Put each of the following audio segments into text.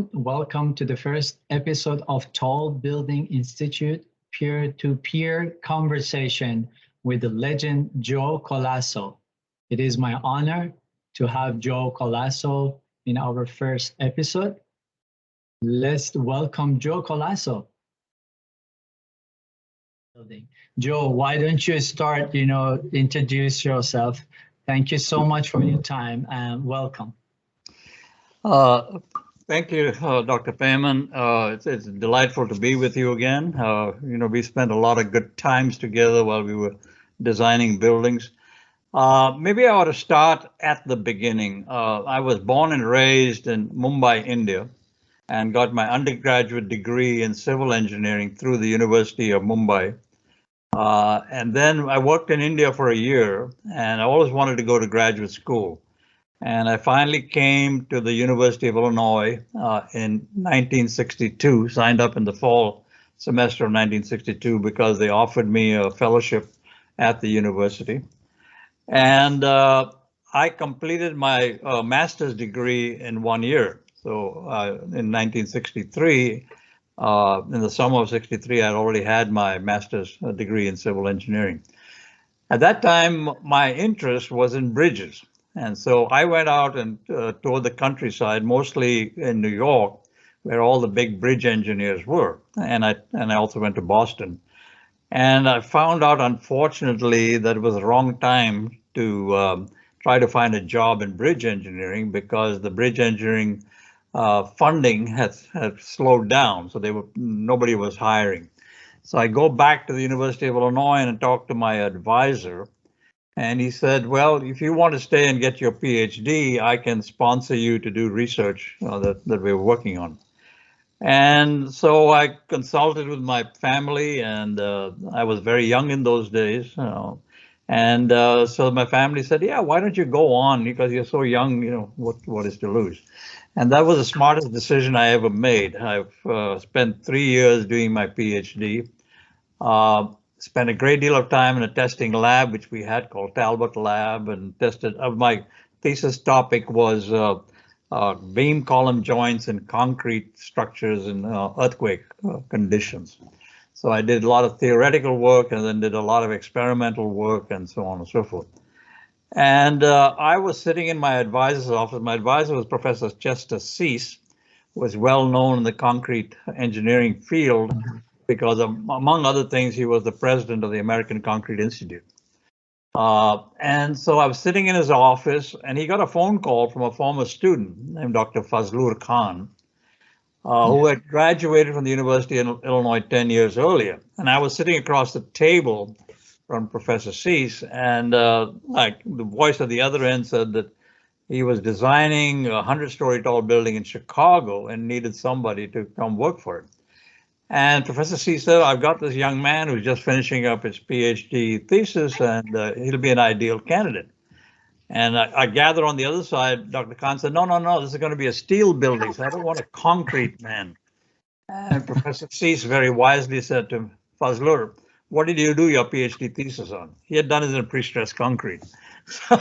everyone. Welcome to the first episode of Tall Building Institute peer-to-peer conversation with the legend Joe Colasso. It is my honor to have Joe Colasso in our first episode. Let's welcome Joe Colasso. Joe, why don't you start, introduce yourself. Thank you so much for your time and welcome. Thank you, Dr. Peyman. It's delightful to be with you again. We spent a lot of good times together while we were designing buildings. Maybe I ought to start at the beginning. I was born and raised in Mumbai, India, and got my undergraduate degree in civil engineering through the University of Mumbai. And then I worked in India for a year, and I always wanted to go to graduate school. And I finally came to the University of Illinois in 1962, signed up in the fall semester of 1962 because they offered me a fellowship at the university. And I completed my master's degree in 1 year. So in 1963, in the summer of 63, I'd already had my master's degree in civil engineering. At that time, my interest was in bridges. And so I went out and toured the countryside, mostly in New York, where all the big bridge engineers were. And I also went to Boston. And I found out, unfortunately, that it was the wrong time to try to find a job in bridge engineering because the bridge engineering funding had slowed down. So nobody was hiring. So I go back to the University of Illinois and talk to my advisor. And he said, well, if you want to stay and get your PhD, I can sponsor you to do research that we're working on. And so I consulted with my family, and I was very young in those days. And so my family said, yeah, why don't you go on? Because you're so young, what is to lose? And that was the smartest decision I ever made. I've spent 3 years doing my PhD. Spent a great deal of time in a testing lab, which we had called Talbot Lab, and tested. My thesis topic was beam column joints in concrete structures in earthquake conditions. So I did a lot of theoretical work and then did a lot of experimental work and so on and so forth. And I was sitting in my advisor's office. My advisor was Professor Chester Cease, who was well known in the concrete engineering field, because among other things, he was the president of the American Concrete Institute. And so I was sitting in his office, and he got a phone call from a former student named Dr. Fazlur Khan, who had graduated from the University of Illinois 10 years earlier. And I was sitting across the table from Professor Cease, and like the voice at the other end said that he was designing a 100-story tall building in Chicago and needed somebody to come work for it. And Professor C said, I've got this young man who's just finishing up his PhD thesis, and he'll be an ideal candidate. And I gather on the other side, Dr. Khan said, no, this is going to be a steel building, so I don't want a concrete man. And Professor Cease very wisely said to Fazlur, what did you do your PhD thesis on? He had done it in pre-stressed concrete. So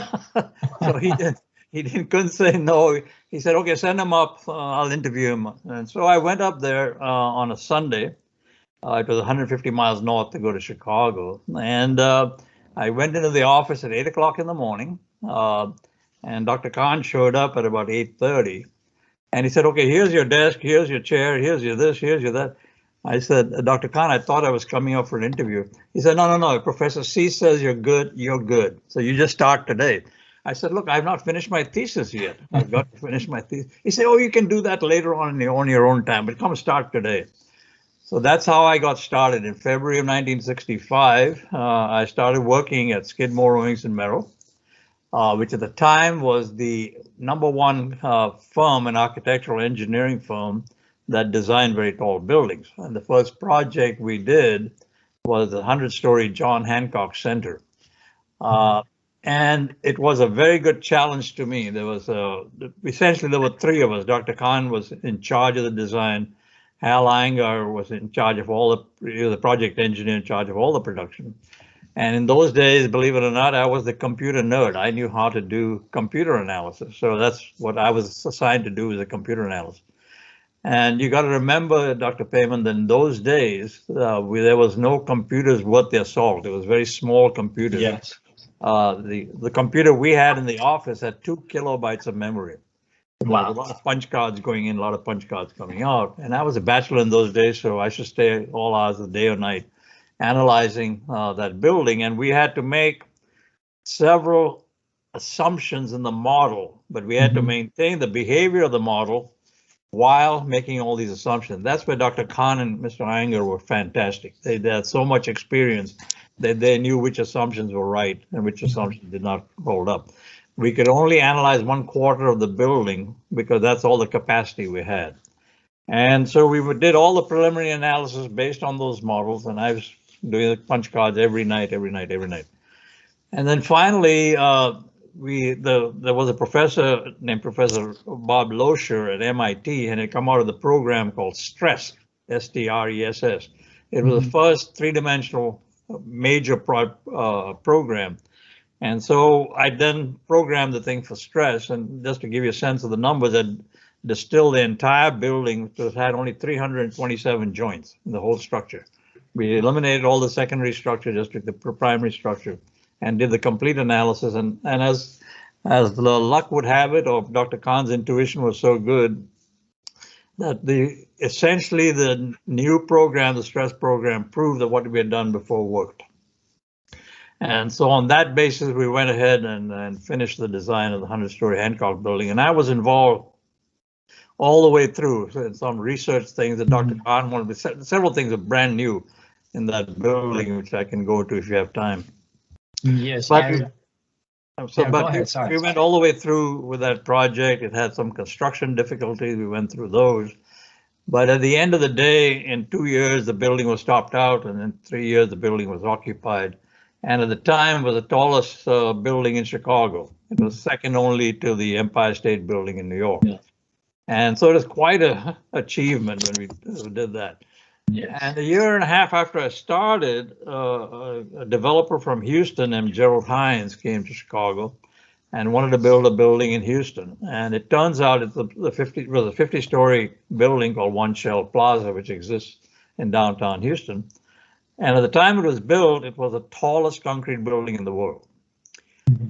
couldn't say no. He said, okay, send him up, I'll interview him. And so I went up there on a Sunday. It was 150 miles north to go to Chicago. And I went into the office at 8 o'clock in the morning. And Dr. Khan showed up at about 8:30. And he said, okay, here's your desk, here's your chair, here's your this, here's your that. I said, Dr. Khan, I thought I was coming up for an interview. He said, no, Professor C says you're good. So you just start today. I said, look, I've not finished my thesis yet. I've got to finish my thesis. He said, oh, you can do that later on your own time, but come start today. So that's how I got started. In February of 1965, I started working at Skidmore, Owings and Merrill, which at the time was the #1 firm, an architectural engineering firm that designed very tall buildings. And the first project we did was the 100-story John Hancock Center. And it was a very good challenge to me. Essentially, there were 3 of us. Dr. Khan was in charge of the design. Hal Iyengar was in charge of all the project engineer in charge of all the production. And in those days, believe it or not, I was the computer nerd. I knew how to do computer analysis. So that's what I was assigned to do, as a computer analyst. And you got to remember, Dr. Peyman, that in those days, there was no computers worth their salt. It was very small computers. Yes. The computer we had in the office had 2 kilobytes of memory. There was a lot of punch cards going in, a lot of punch cards coming out. And I was a bachelor in those days, so I should stay all hours of the day or night analyzing that building. And we had to make several assumptions in the model, but we had to maintain the behavior of the model while making all these assumptions. That's where Dr. Khan and Mr. Anger were fantastic. They had so much experience that they knew which assumptions were right and which assumptions did not hold up. We could only analyze 1/4 of the building because that's all the capacity we had. And so we did all the preliminary analysis based on those models, and I was doing the punch cards every night. And then finally, there was a professor named Professor Bob Loescher at MIT, and it come out of the program called STRESS, S-T-R-E-S-S. It was the first 3-dimensional major program. And so I then programmed the thing for stress, and just to give you a sense of the numbers, that distilled the entire building, which had only 327 joints in the whole structure. We eliminated all the secondary structure, just took the primary structure, and did the complete analysis. And as the luck would have it, or Dr. Khan's intuition was so good, that essentially the new program, the stress program, proved that what we had done before worked. And so on that basis, we went ahead and finished the design of the 100-story Hancock building. And I was involved all the way through some research things that Dr. Khan wanted. Several things are brand new in that building, which I can go to if you have time. Yes. But ahead, we went all the way through with that project. It had some construction difficulties. We went through those. But at the end of the day, in 2 years, the building was topped out, and in 3 years, the building was occupied. And at the time, it was the tallest building in Chicago. It was second only to the Empire State Building in New York. Yeah. And so it was quite an achievement when we did that. Yes. And a year and a half after I started, a developer from Houston named Gerald Hines came to Chicago and wanted to build a building in Houston. And it turns out it was a 50-story building called One Shell Plaza, which exists in downtown Houston. And at the time it was built, it was the tallest concrete building in the world.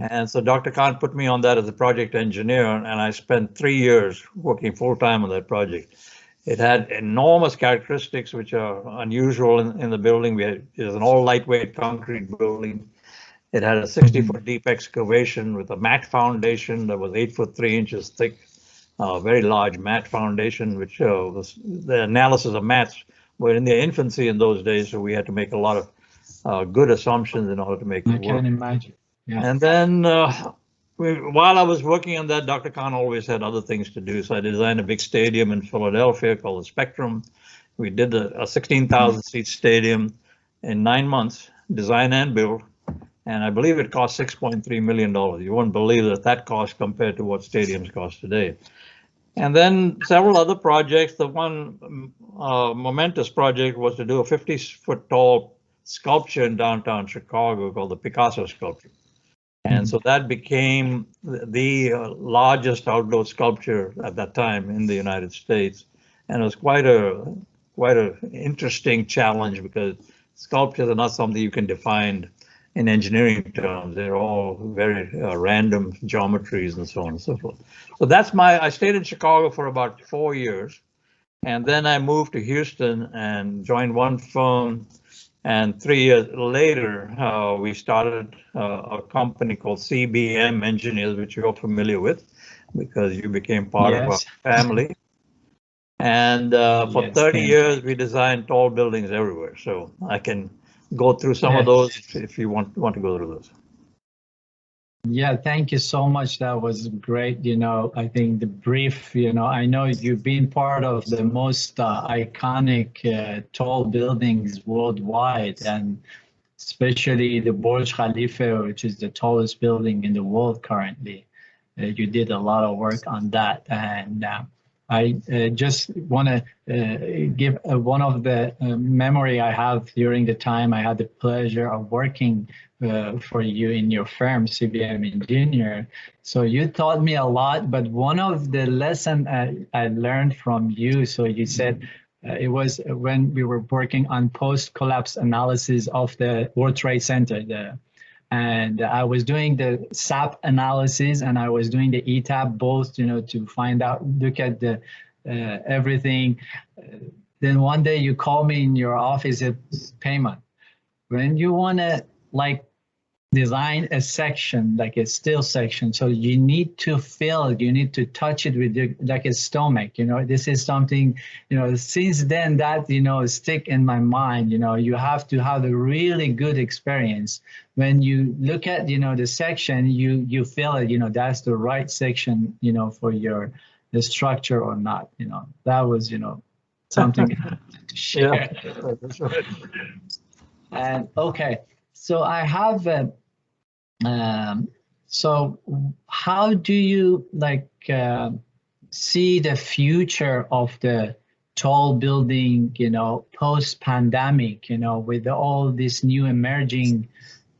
And so Dr. Khan put me on that as a project engineer, and I spent 3 years working full-time on that project. It had enormous characteristics which are unusual in the building. It was an all lightweight concrete building. It had a 60-foot deep excavation with a mat foundation that was 8 foot 3 inches thick, very large mat foundation, which was the analysis of mats were in their infancy in those days, so we had to make a lot of good assumptions in order to make it work. I can imagine. Yeah. And then while I was working on that, Dr. Khan always had other things to do. So I designed a big stadium in Philadelphia called the Spectrum. We did a 16,000 seat stadium in 9 months, design and build. And I believe it cost $6.3 million. You won't believe that cost compared to what stadiums cost today. And then several other projects. The one momentous project was to do a 50-foot tall sculpture in downtown Chicago called the Picasso sculpture. And so that became the largest outdoor sculpture at that time in the United States. And it was quite a interesting challenge because sculptures are not something you can define in engineering terms. They're all very random geometries and so on and so forth. So I stayed in Chicago for about 4 years. And then I moved to Houston and joined one firm. And 3 years later, we started a company called CBM Engineers, which you're familiar with because you became part of our family. And for 30 years, we designed tall buildings everywhere. So I can go through some of those if you want to go through those. Yeah, thank you so much. That was great. I think the brief, I know you've been part of the most iconic tall buildings worldwide, and especially the Burj Khalifa, which is the tallest building in the world currently. You did a lot of work on that. And I just want to give one of the memory I have during the time I had the pleasure of working for you in your firm, CBM Engineer. So you taught me a lot, but one of the lesson I learned from you, so you said it was when we were working on post-collapse analysis of the World Trade Center, and I was doing the SAP analysis and I was doing the ETAP both, you know, to find out, look at the everything. Then one day you call me in your office at Peyman. When you want to like design a section, like a steel section, so you need to feel, you need to touch it with your, like a stomach, you know, this is something, you know, since then that, you know, stick in my mind, you know, you have to have a really good experience. When you look at, you know, the section, you feel it, you know, that's the right section, you know, for your, the structure or not, you know, that was, you know, something to share. Yeah, that's right. And okay, so I have so how do you like see the future of the tall building, you know, post-pandemic, you know, with all this new emerging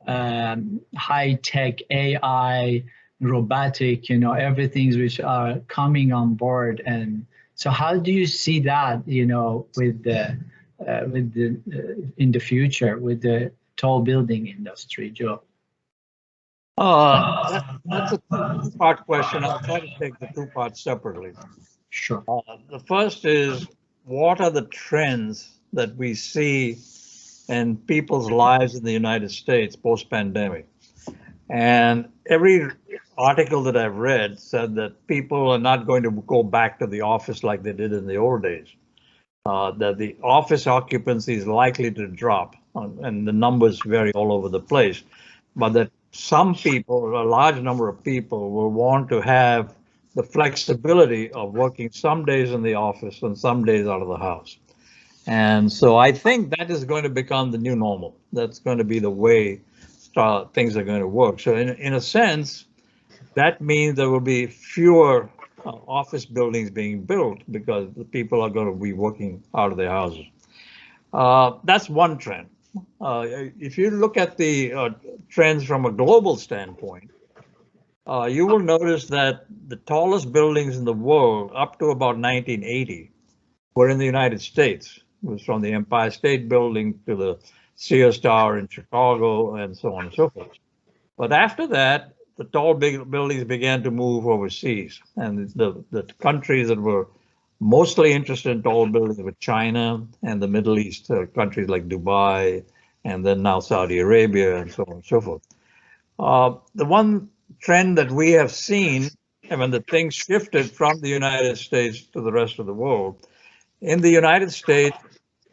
high-tech AI, robotic, you know, everything which are coming on board. And so how do you see that, you know, with the in the future with the tall building industry, Joe? That's a two-part question. I'll try to take the two parts separately. Sure. The first is, what are the trends that we see in people's lives in the United States post-pandemic? And every article that I've read said that people are not going to go back to the office like they did in the old days. That the office occupancy is likely to drop, and the numbers vary all over the place, but that some people, a large number of people, will want to have the flexibility of working some days in the office and some days out of the house. And so I think that is going to become the new normal. That's going to be the way things are going to work. So in a sense, that means there will be fewer office buildings being built because the people are going to be working out of their houses. That's one trend. If you look at the trends from a global standpoint, you will notice that the tallest buildings in the world up to about 1980 were in the United States. It was from the Empire State Building to the Sears Tower in Chicago and so on and so forth. But after that, the tall big buildings began to move overseas, and the countries that were mostly interested in tall buildings were China and the Middle East, countries like Dubai, and then now Saudi Arabia, and so on and so forth. The one trend that we have seen, and when the things shifted from the United States to the rest of the world, in the United States,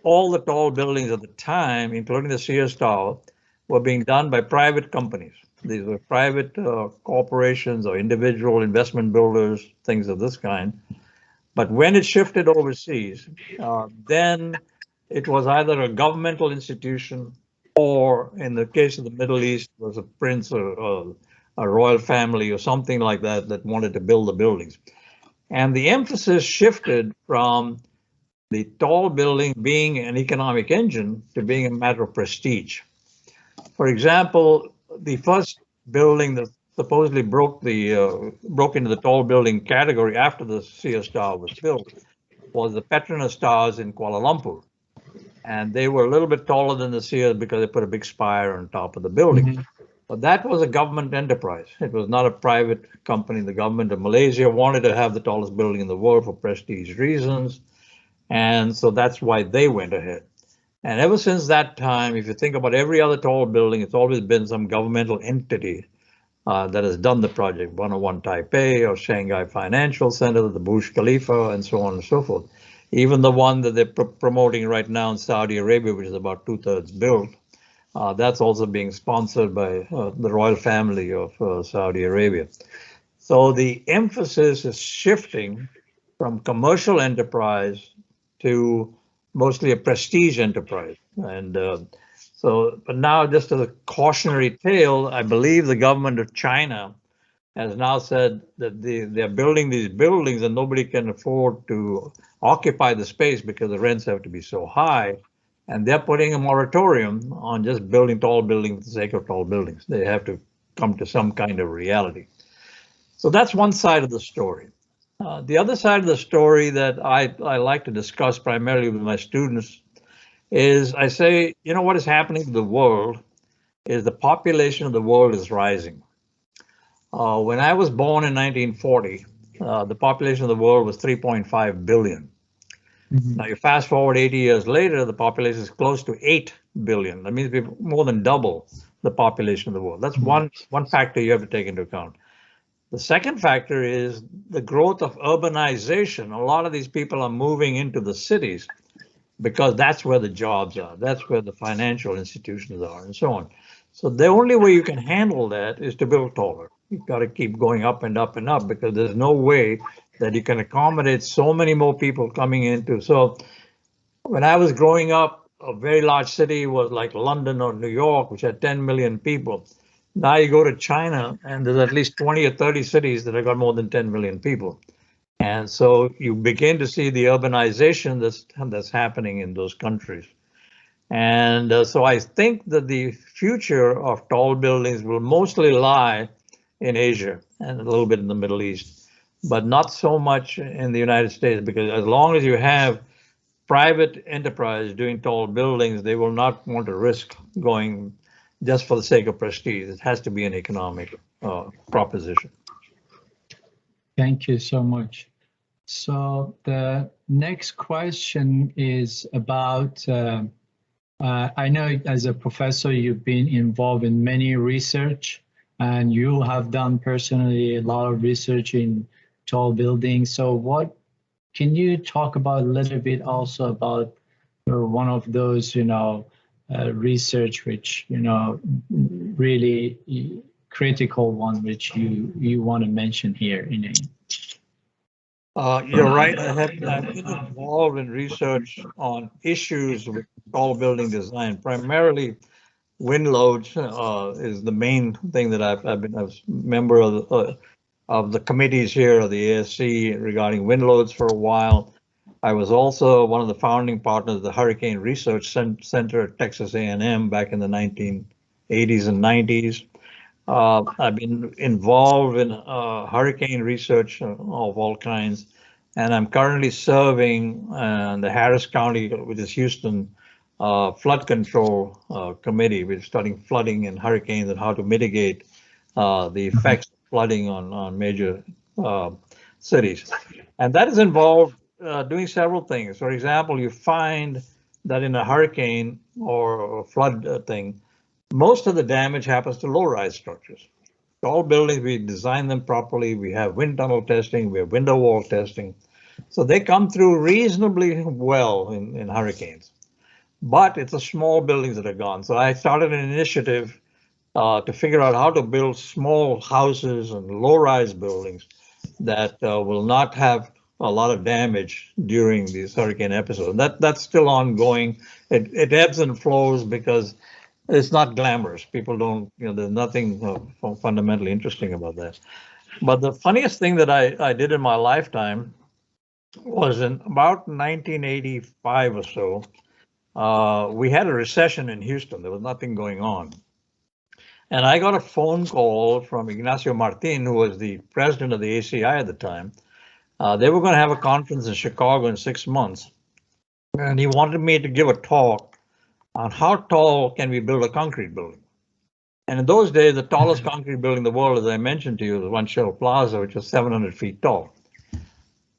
all the tall buildings at the time, including the Sears Tower, were being done by private companies. These were private corporations or individual investment builders, things of this kind. But when it shifted overseas, then it was either a governmental institution or, in the case of the Middle East, was a prince or a royal family or something like that that wanted to build the buildings. And the emphasis shifted from the tall building being an economic engine to being a matter of prestige. For example, the first building that supposedly broke into the tall building category after the Sears Tower was built was the Petronas Towers in Kuala Lumpur. And they were a little bit taller than the Sears because they put a big spire on top of the building. Mm-hmm. But that was a government enterprise. It was not a private company. The government of Malaysia wanted to have the tallest building in the world for prestige reasons. And so that's why they went ahead. And ever since that time, if you think about every other tall building, it's always been some governmental entity that has done the project, 101 Taipei or Shanghai Financial Center, the Burj Khalifa, and so on and so forth. Even the one that they're promoting right now in Saudi Arabia, which is about 2/3 built, that's also being sponsored by the royal family of Saudi Arabia. So the emphasis is shifting from commercial enterprise to mostly a prestige enterprise. And but now, just as a cautionary tale, I believe the government of China has now said that they're building these buildings and nobody can afford to occupy the space because the rents have to be so high. And they're putting a moratorium on just building tall buildings for the sake of tall buildings. They have to come to some kind of reality. So that's one side of the story. The other side of the story that I like to discuss primarily with my students is I say, you know, what is happening to the world is the population of the world is rising. When I was born in 1940, the population of the world was 3.5 billion. Mhm. Now you fast forward 80 years later, the population is close to 8 billion. That means we've more than double the population of the world. That's one factor you have to take into account. The second factor is the growth of urbanization. A lot of these people are moving into the cities because that's where the jobs are, that's where the financial institutions are, and so on. So the only way you can handle that is to build taller. You've got to keep going up and up and up because there's no way that you can accommodate so many more people coming into. So when I was growing up, a very large city was like London or New York, which had 10 million people. Now you go to China, and there's at least 20 or 30 cities that have got more than 10 million people. And so you begin to see the urbanization that's happening in those countries. And so I think that the future of tall buildings will mostly lie in Asia and a little bit in the Middle East, but not so much in the United States, because as long as you have private enterprise doing tall buildings, they will not want to risk going just for the sake of prestige. It has to be an economic proposition. Thank you so much. So the next question is about, I know as a professor, you've been involved in many research and you have done personally a lot of research in tall buildings. So what can you talk about a little bit also about one of those, research which, really critical one, which you want to mention here in a. You're right. I've been involved in research on issues with tall building design. Primarily, wind loads is the main thing that I've been a member of the committees here of the ASC regarding wind loads for a while. I was also one of the founding partners of the Hurricane Research Center at Texas A&M back in the 1980s and 90s. I've been involved in hurricane research of all kinds, and I'm currently serving the Harris County, which is Houston, flood control committee. We're studying flooding and hurricanes and how to mitigate the effects of flooding on major cities. And that is involved doing several things. For example, you find that in a hurricane or a flood thing, most of the damage happens to low-rise structures. Tall buildings, we design them properly. We have wind tunnel testing. We have window wall testing. So they come through reasonably well in hurricanes. But it's the small buildings that are gone. So I started an initiative to figure out how to build small houses and low-rise buildings that will not have a lot of damage during these hurricane episodes. That's still ongoing. It ebbs and flows because it's not glamorous. People don't, there's nothing fundamentally interesting about that. But the funniest thing that I did in my lifetime was in about 1985 or so. We had a recession in Houston. There was nothing going on. And I got a phone call from Ignacio Martin, who was the president of the ACI at the time. They were going to have a conference in Chicago in 6 months. And he wanted me to give a talk on how tall can we build a concrete building. And in those days, the tallest concrete building in the world, as I mentioned to you, was One Shell Plaza, which was 700 feet tall.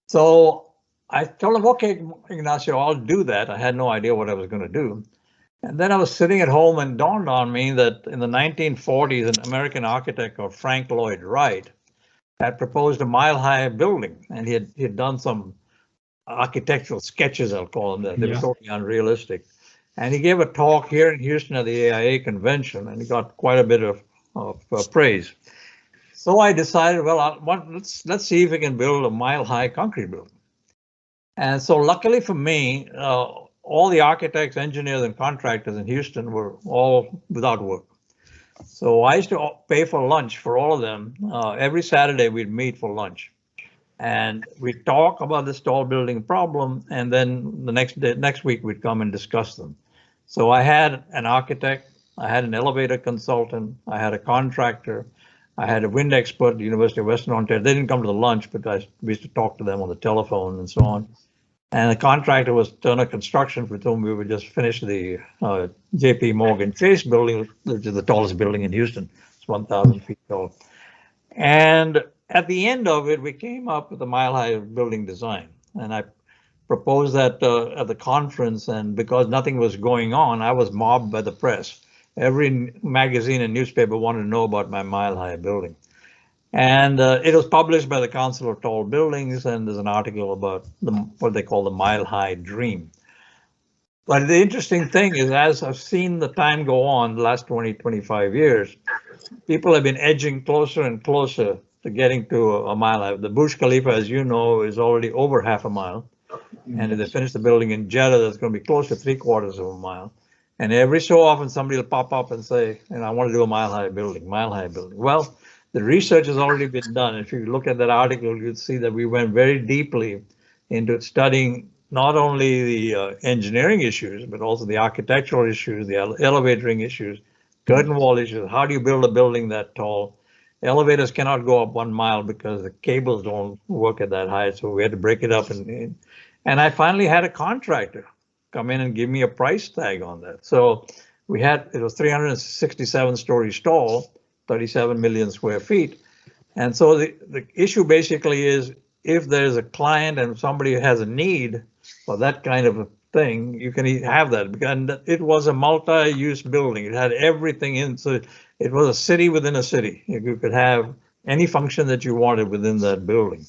So I told him, okay, Ignacio, I'll do that. I had no idea what I was going to do. And then I was sitting at home and dawned on me that in the 1940s, an American architect called Frank Lloyd Wright had proposed a mile-high building, and he had done some architectural sketches, I'll call them that. They were totally unrealistic. And he gave a talk here in Houston at the AIA convention, and he got quite a bit of praise. So I decided, well, let's see if we can build a mile-high concrete building. And so luckily for me, all the architects, engineers, and contractors in Houston were all without work. So I used to pay for lunch for all of them. Every Saturday we'd meet for lunch, and we'd talk about this tall building problem, and then the next week we'd come and discuss them. So I had an architect, I had an elevator consultant, I had a contractor, I had a wind expert at the University of Western Ontario. They didn't come to the lunch, but we used to talk to them on the telephone and so on. And the contractor was Turner Construction, with whom we would just finish the J.P. Morgan Chase building, which is the tallest building in Houston. It's 1,000 feet tall. And at the end of it, we came up with a mile-high building design. And I proposed that at the conference, and because nothing was going on, I was mobbed by the press. Every magazine and newspaper wanted to know about my mile-high building. And it was published by the Council of Tall Buildings, and there's an article about what they call the Mile High Dream. But the interesting thing is, as I've seen the time go on, the last 20, 25 years, people have been edging closer and closer to getting to a mile high. The Burj Khalifa, as you know, is already over half a mile. And if they finish the building in Jeddah, that's going to be close to 3/4 of a mile. And every so often somebody will pop up and say, I want to do a mile-high building, mile-high building. Well, the research has already been done. If you look at that article, you'd see that we went very deeply into studying not only the engineering issues, but also the architectural issues, the elevatoring issues, curtain wall issues. How do you build a building that tall? Elevators cannot go up 1 mile because the cables don't work at that height. So we had to break it up. And I finally had a contractor come in and give me a price tag on that. So it was 367 stories tall, 37 million square feet. And so the issue basically is, if there's a client and somebody has a need for that kind of a thing, you can have that. And it was a multi-use building. It had everything in, so it was a city within a city. You could have any function that you wanted within that building.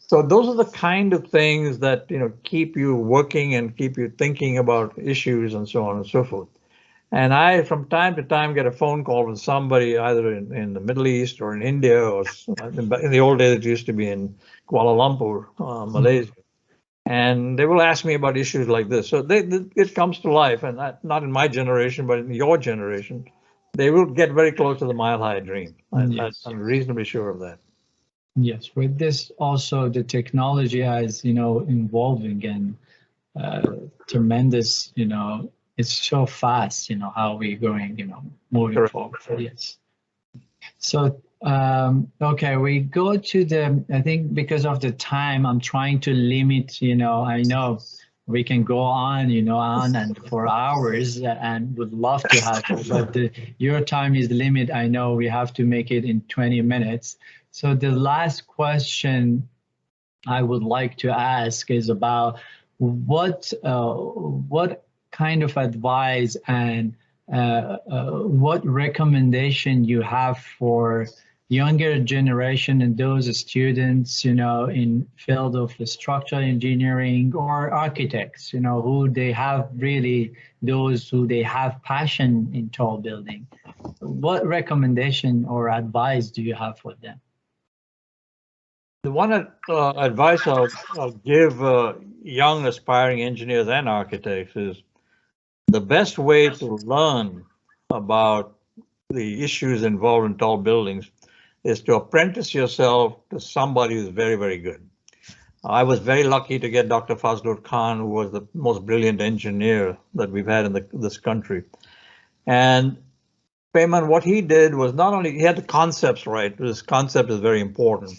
So those are the kind of things that, keep you working and keep you thinking about issues and so on and so forth. And I, from time to time, get a phone call from somebody either in the Middle East or in India, or in the old days it used to be in Kuala Lumpur, Malaysia. And they will ask me about issues like this. So it comes to life, and not in my generation, but in your generation, they will get very close to the mile-high dream. Yes. I'm reasonably sure of that. Yes, with this also the technology has, evolving and tremendous, it's so fast, how we're going, moving Correct. forward. Yes. So, okay, we go to I think because of the time, I'm trying to limit, I know we can go on, on and for hours and would love to have, but your time is the limit. I know we have to make it in 20 minutes. So the last question I would like to ask is about what kind of advice and what recommendation you have for younger generation and those students, in field of structural engineering or architects, who they have really, those who they have passion in tall building. What recommendation or advice do you have for them? The one advice I'll give young aspiring engineers and architects is the best way to learn about the issues involved in tall buildings is to apprentice yourself to somebody who's very, very good. I was very lucky to get Dr. Fazlur Khan, who was the most brilliant engineer that we've had in this country. And Peyman, what he did was not only, he had the concepts right, this concept is very important,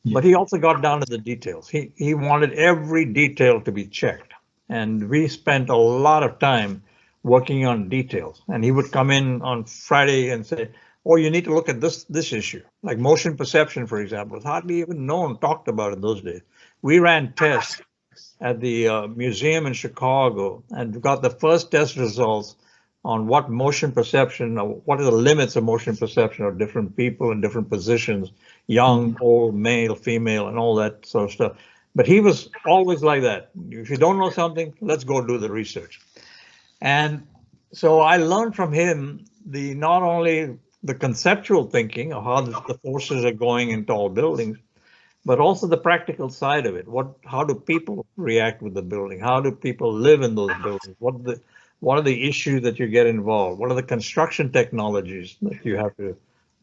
but he also got down to the details. He wanted every detail to be checked. And we spent a lot of time working on details. And he would come in on Friday and say, oh, you need to look at this issue. Like motion perception, for example, was hardly even talked about in those days. We ran tests at the museum in Chicago and got the first test results on what motion perception, or what are the limits of motion perception of different people in different positions, young, old, male, female, and all that sort of stuff. But he was always like that. If you don't know something, let's go do the research. And so I learned from him not only the conceptual thinking of how the forces are going in tall buildings, but also the practical side of it. How do people react with the building? How do people live in those buildings? what are the issues that you get involved? What are the construction technologies that you have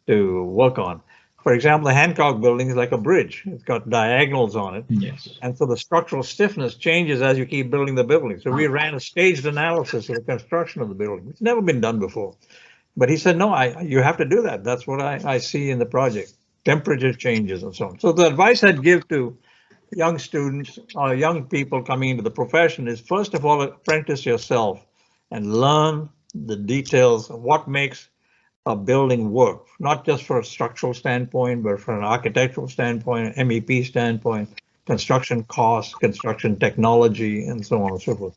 to work on? For example, the Hancock building is like a bridge. It's got diagonals on it. Yes. And so the structural stiffness changes as you keep building the building. So we ran a staged analysis of the construction of the building. It's never been done before. But he said, no, you have to do that. That's what I see in the project. Temperature changes and so on. So the advice I'd give to young students or young people coming into the profession is, first of all, apprentice yourself and learn the details of what makes a building work, not just for a structural standpoint, but from an architectural standpoint, MEP standpoint, construction costs, construction technology, and so on and so forth.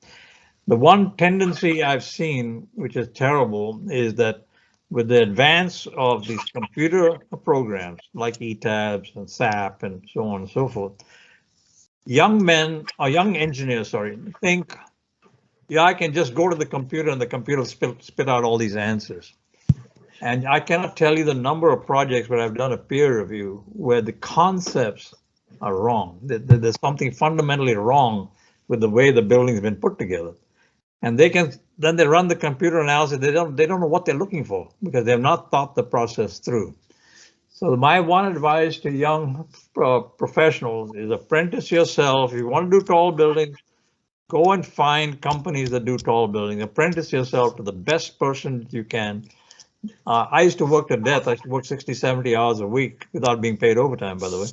The one tendency I've seen, which is terrible, is that with the advance of these computer programs like ETABS and SAP and so on and so forth, young men or young engineers, think, yeah, I can just go to the computer and the computer will spit out all these answers. And I cannot tell you the number of projects where I've done a peer review where the concepts are wrong. There's something fundamentally wrong with the way the building's been put together. And then they run the computer analysis. They don't know what they're looking for because they've not thought the process through. So my one advice to young professionals is apprentice yourself. If you want to do tall buildings, go and find companies that do tall buildings. Apprentice yourself to the best person you can. I used to work to death. I used to work 60, 70 hours a week without being paid overtime, by the way.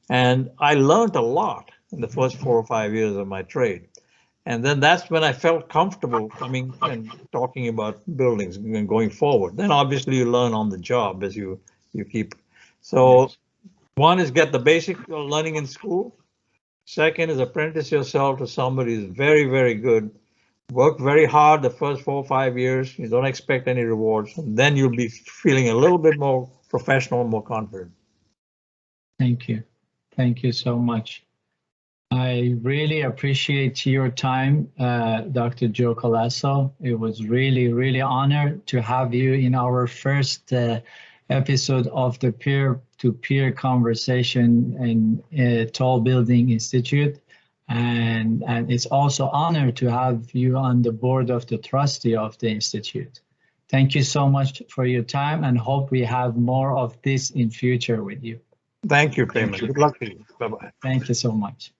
And I learned a lot in the first 4 or 5 years of my trade. And then that's when I felt comfortable coming and talking about buildings and going forward. Then obviously you learn on the job as you keep. So one is get the basic learning in school. Second is apprentice yourself to somebody who's very, very good. Work very hard the first 4 or 5 years. You don't expect any rewards. And then you'll be feeling a little bit more professional, more confident. Thank you. Thank you so much. I really appreciate your time, Dr. Joe Colaco. It was really, really honored to have you in our first episode of the peer-to-peer conversation in Tall Building Institute. And it's also honor to have you on the board of the trustee of the Institute. Thank you so much for your time and hope we have more of this in future with you. Thank you, Peyman. Good luck to you. Bye-bye. Thank you so much.